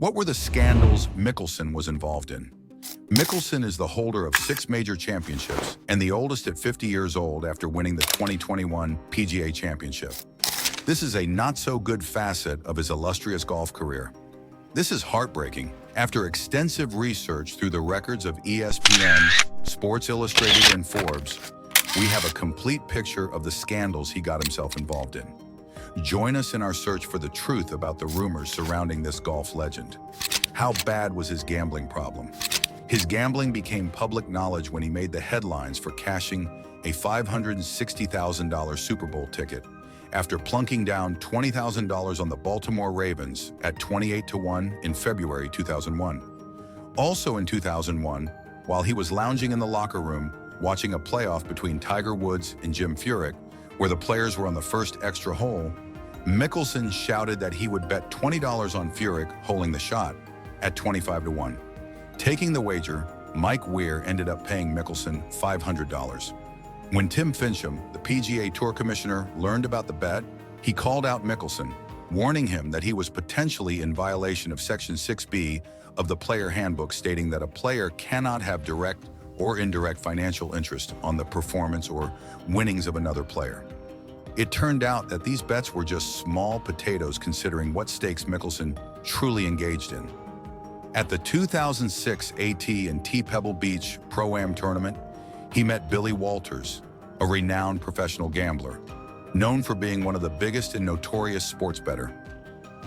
What were the scandals Mickelson was involved in? Mickelson is the holder of 6 major championships and the oldest at 50 years old after winning the 2021 PGA Championship. This is a not-so-good facet of his illustrious golf career. This is heartbreaking. After extensive research through the records of ESPN, Sports Illustrated, and Forbes, we have a complete picture of the scandals he got himself involved in. Join us in our search for the truth about the rumors surrounding this golf legend. How bad was his gambling problem? His gambling became public knowledge when he made the headlines for cashing a $560,000 Super Bowl ticket after plunking down $20,000 on the Baltimore Ravens at 28-1 in February 2001. Also in 2001, while he was lounging in the locker room watching a playoff between Tiger Woods and Jim Furyk, where the players were on the first extra hole, Mickelson shouted that he would bet $20 on Furyk holing the shot at 25-1. Taking the wager, Mike Weir ended up paying Mickelson $500. When Tim Fincham, the PGA Tour commissioner, learned about the bet, he called out Mickelson, warning him that he was potentially in violation of Section 6B of the Player Handbook, stating that a player cannot have direct or indirect financial interest on the performance or winnings of another player. It turned out that these bets were just small potatoes considering what stakes Mickelson truly engaged in. At the 2006 AT&T Pebble Beach Pro-Am tournament, he met Billy Walters, a renowned professional gambler, known for being one of the biggest and notorious sports bettor.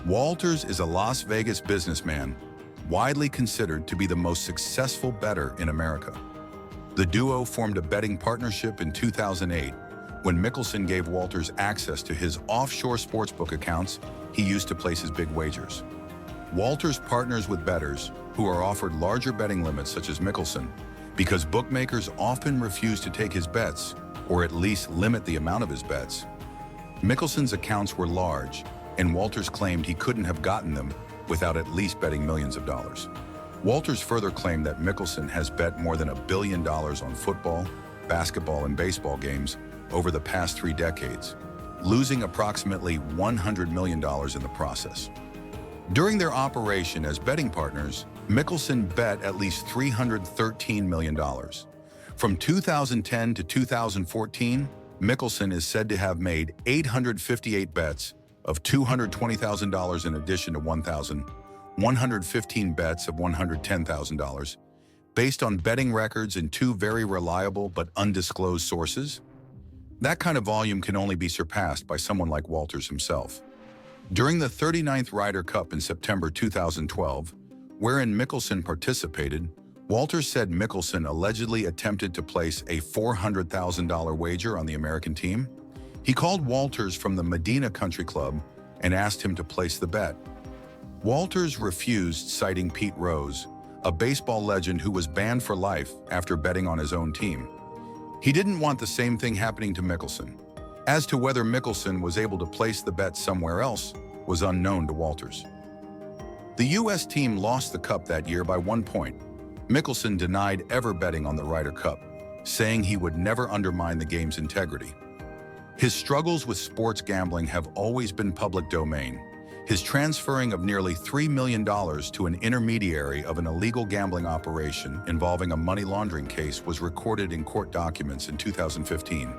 Walters is a Las Vegas businessman, widely considered to be the most successful bettor in America. The duo formed a betting partnership in 2008 when Mickelson gave Walters access to his offshore sportsbook accounts he used to place his big wagers. Walters partners with bettors who are offered larger betting limits such as Mickelson because bookmakers often refuse to take his bets or at least limit the amount of his bets. Mickelson's accounts were large, and Walters claimed he couldn't have gotten them without at least betting millions of dollars. Walters further claimed that Mickelson has bet more than $1 billion on football, basketball, and baseball games over the past 3 decades, losing approximately $100 million in the process. During their operation as betting partners, Mickelson bet at least $313 million. From 2010 to 2014, Mickelson is said to have made 858 bets of $220,000 in addition to 1,115 bets of $110,000, based on betting records in 2 very reliable but undisclosed sources. That kind of volume can only be surpassed by someone like Walters himself. During the 39th Ryder Cup in September 2012, wherein Mickelson participated, Walters said Mickelson allegedly attempted to place a $400,000 wager on the American team. He called Walters from the Medina Country Club and asked him to place the bet. Walters refused, citing Pete Rose, a baseball legend who was banned for life after betting on his own team. He didn't want the same thing happening to Mickelson. As to whether Mickelson was able to place the bet somewhere else was unknown to Walters. The U.S. team lost the cup that year by 1 point. Mickelson denied ever betting on the Ryder Cup, saying he would never undermine the game's integrity. His struggles with sports gambling have always been public domain. His transferring of nearly $3 million to an intermediary of an illegal gambling operation involving a money laundering case was recorded in court documents in 2015.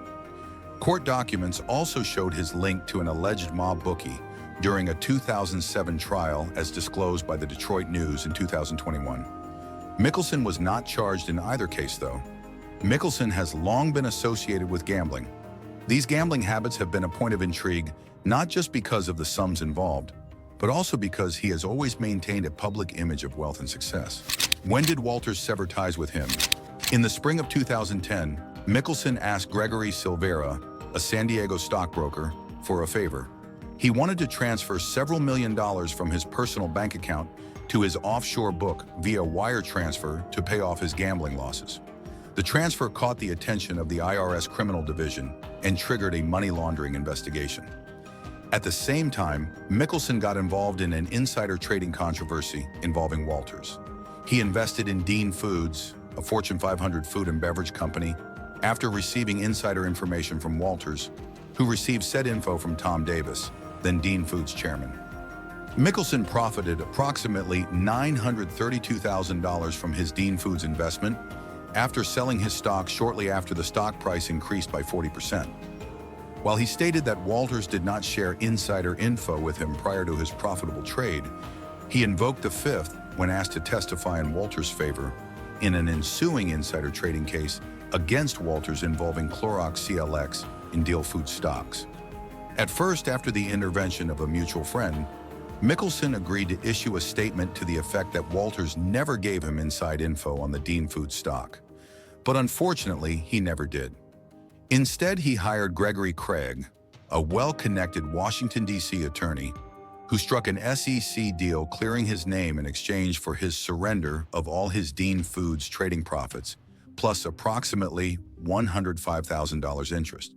Court documents also showed his link to an alleged mob bookie during a 2007 trial, as disclosed by the Detroit News in 2021. Mickelson was not charged in either case, though. Mickelson has long been associated with gambling. These gambling habits have been a point of intrigue, not just because of the sums involved, but also because he has always maintained a public image of wealth and success. When did Walters sever ties with him? In the spring of 2010, Mickelson asked Gregory Silvera, a San Diego stockbroker, for a favor. He wanted to transfer several million dollars from his personal bank account to his offshore book via wire transfer to pay off his gambling losses. The transfer caught the attention of the IRS Criminal Division and triggered a money laundering investigation. At the same time, Mickelson got involved in an insider trading controversy involving Walters. He invested in Dean Foods, a Fortune 500 food and beverage company, after receiving insider information from Walters, who received said info from Tom Davis, then Dean Foods chairman. Mickelson profited approximately $932,000 from his Dean Foods investment after selling his stock shortly after the stock price increased by 40%. While he stated that Walters did not share insider info with him prior to his profitable trade, he invoked the fifth when asked to testify in Walters' favor in an ensuing insider trading case against Walters involving Clorox CLX in Deal Food stocks. At first, after the intervention of a mutual friend, Mickelson agreed to issue a statement to the effect that Walters never gave him inside info on the Dean Foods stock. But unfortunately, he never did. Instead, he hired Gregory Craig, a well-connected Washington, D.C. attorney, who struck an SEC deal clearing his name in exchange for his surrender of all his Dean Foods trading profits, plus approximately $105,000 interest.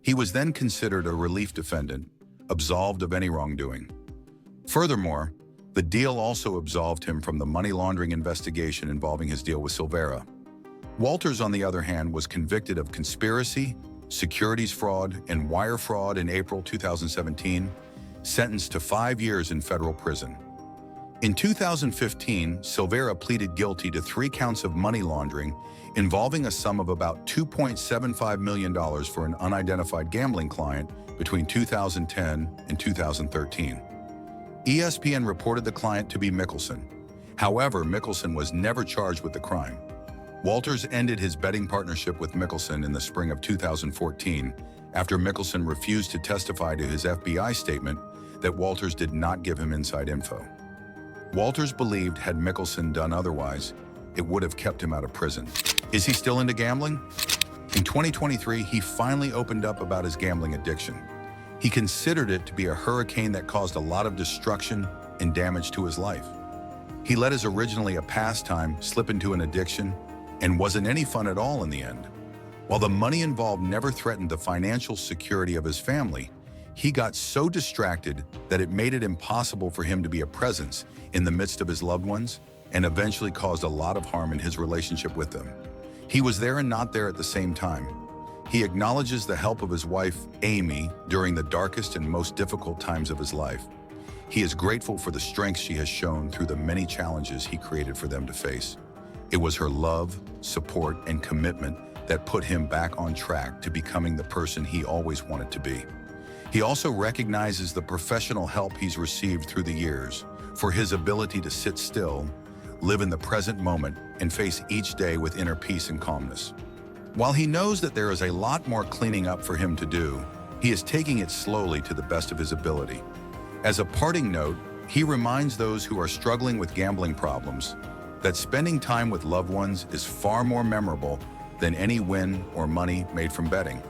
He was then considered a relief defendant, absolved of any wrongdoing. Furthermore, the deal also absolved him from the money laundering investigation involving his deal with Silvera. Walters, on the other hand, was convicted of conspiracy, securities fraud, and wire fraud in April 2017, sentenced to 5 years in federal prison. In 2015, Silvera pleaded guilty to 3 counts of money laundering involving a sum of about $2.75 million for an unidentified gambling client between 2010 and 2013. ESPN reported the client to be Mickelson. However, Mickelson was never charged with the crime. Walters ended his betting partnership with Mickelson in the spring of 2014 after Mickelson refused to testify to his FBI statement that Walters did not give him inside info. Walters believed had Mickelson done otherwise, it would have kept him out of prison. Is he still into gambling? In 2023, he finally opened up about his gambling addiction. He considered it to be a hurricane that caused a lot of destruction and damage to his life. He let his originally a pastime slip into an addiction and wasn't any fun at all in the end. While the money involved never threatened the financial security of his family, he got so distracted that it made it impossible for him to be a presence in the midst of his loved ones and eventually caused a lot of harm in his relationship with them. He was there and not there at the same time. He acknowledges the help of his wife, Amy, during the darkest and most difficult times of his life. He is grateful for the strength she has shown through the many challenges he created for them to face. It was her love, support, and commitment that put him back on track to becoming the person he always wanted to be. He also recognizes the professional help he's received through the years for his ability to sit still, live in the present moment, and face each day with inner peace and calmness. While he knows that there is a lot more cleaning up for him to do, he is taking it slowly to the best of his ability. As a parting note, he reminds those who are struggling with gambling problems that spending time with loved ones is far more memorable than any win or money made from betting.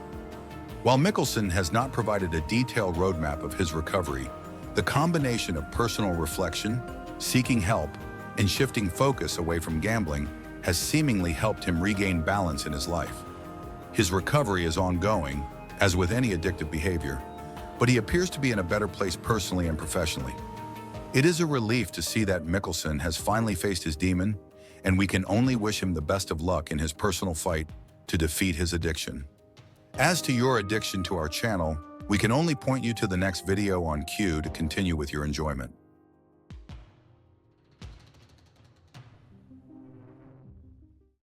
While Mickelson has not provided a detailed roadmap of his recovery, the combination of personal reflection, seeking help, and shifting focus away from gambling has seemingly helped him regain balance in his life. His recovery is ongoing, as with any addictive behavior, but he appears to be in a better place personally and professionally. It is a relief to see that Mickelson has finally faced his demon, and we can only wish him the best of luck in his personal fight to defeat his addiction. As to your addiction to our channel, we can only point you to the next video on Q to continue with your enjoyment.